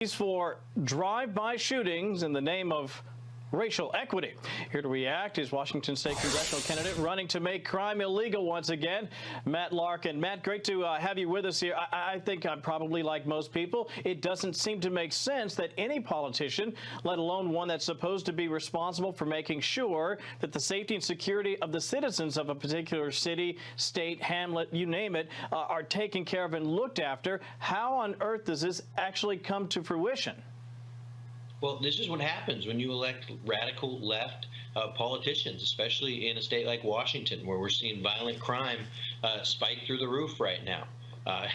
For drive-by shootings in the name of racial equity. Here to react is Washington State congressional candidate running to make crime illegal once again, Matt Larkin. Matt, great to have you with us here. I think I'm probably like most people. It doesn't seem to make sense that any politician, let alone one that's supposed to be responsible for making sure that the safety and security of the citizens of a particular city, state, hamlet, you name it, are taken care of and looked after. How on earth does this actually come to fruition? Well, this is what happens when you elect radical left politicians, especially in a state like Washington, where we're seeing violent crime spike through the roof right now.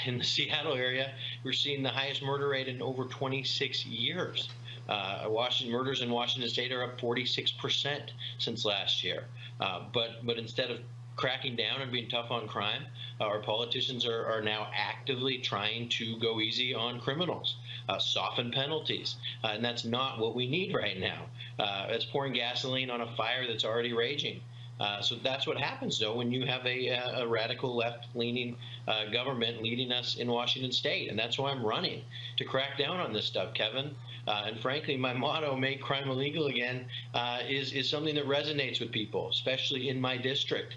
In the Seattle area, we're seeing the highest murder rate in over 26 years. Murders in Washington State are up 46% since last year. But instead of cracking down and being tough on crime, our politicians are now actively trying to go easy on criminals, soften penalties, and that's not what we need right now. It's pouring gasoline on a fire that's already raging. So that's what happens, though, when you have a radical left-leaning government leading us in Washington State. And that's why I'm running, to crack down on this stuff, Kevin. And frankly, my motto, make crime illegal again, is something that resonates with people, especially in my district,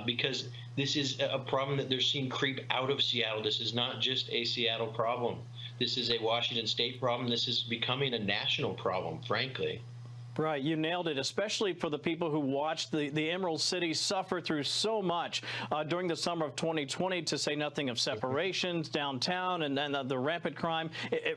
because this is a problem that they're seeing creep out of Seattle. This is not just a Seattle problem. This is a Washington State problem. This is becoming a national problem, frankly. Right, you nailed it, especially for the people who watched the Emerald City suffer through so much during the summer of 2020, to say nothing of separations downtown and then the rampant crime.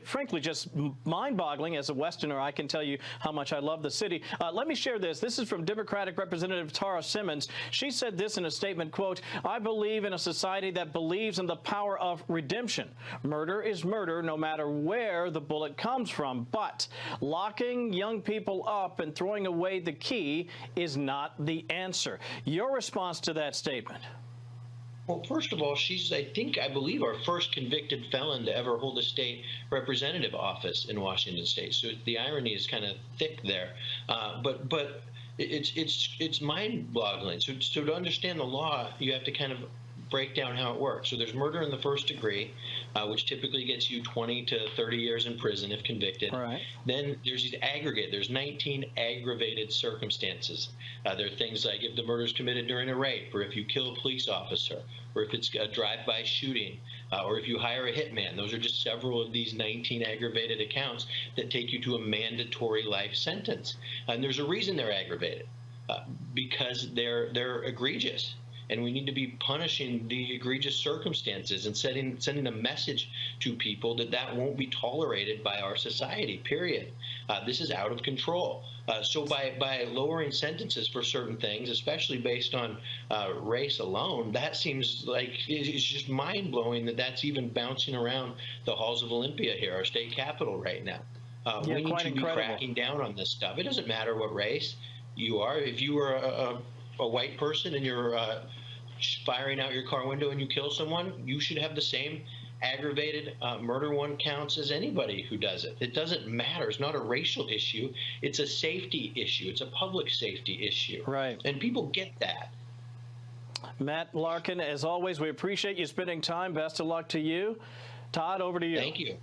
Frankly, just mind-boggling. As a Westerner, I can tell you how much I love the city. Let me share this. This is from Democratic Representative Tara Simmons. She said this in a statement, quote, "I believe in a society that believes in the power of redemption. Murder is murder no matter where the bullet comes from, but locking young people up and throwing away the key is not the answer." Your response to that statement? Well, first of all, she's, I believe, our first convicted felon to ever hold a state representative office in Washington State. So the irony is kind of thick there. But it's mind-boggling. So to understand the law, you have to kind of break down how it works. So there's murder in the first degree, which typically gets you 20 to 30 years in prison if convicted. Right. Then there's 19 aggravated circumstances. There are things like if the murder is committed during a rape, or if you kill a police officer, or if it's a drive-by shooting, or if you hire a hitman. Those are just several of these 19 aggravated accounts that take you to a mandatory life sentence. And there's a reason they're aggravated, because they're egregious. And we need to be punishing the egregious circumstances and sending a message to people that won't be tolerated by our society, period. This is out of control. So by lowering sentences for certain things, especially based on race alone, that seems like it's just mind-blowing that that's even bouncing around the halls of Olympia here, our state capitol right now. We need to be cracking down on this stuff. It doesn't matter what race you are. If you are a white person and you're firing out your car window and you kill someone, you should have the same aggravated murder one counts as anybody who does it. It doesn't matter. It's not a racial issue. It's a safety issue. It's a public safety issue. Right. And people get that. Matt Larkin, as always, we appreciate you spending time. Best of luck to you. Todd, over to you. Thank you.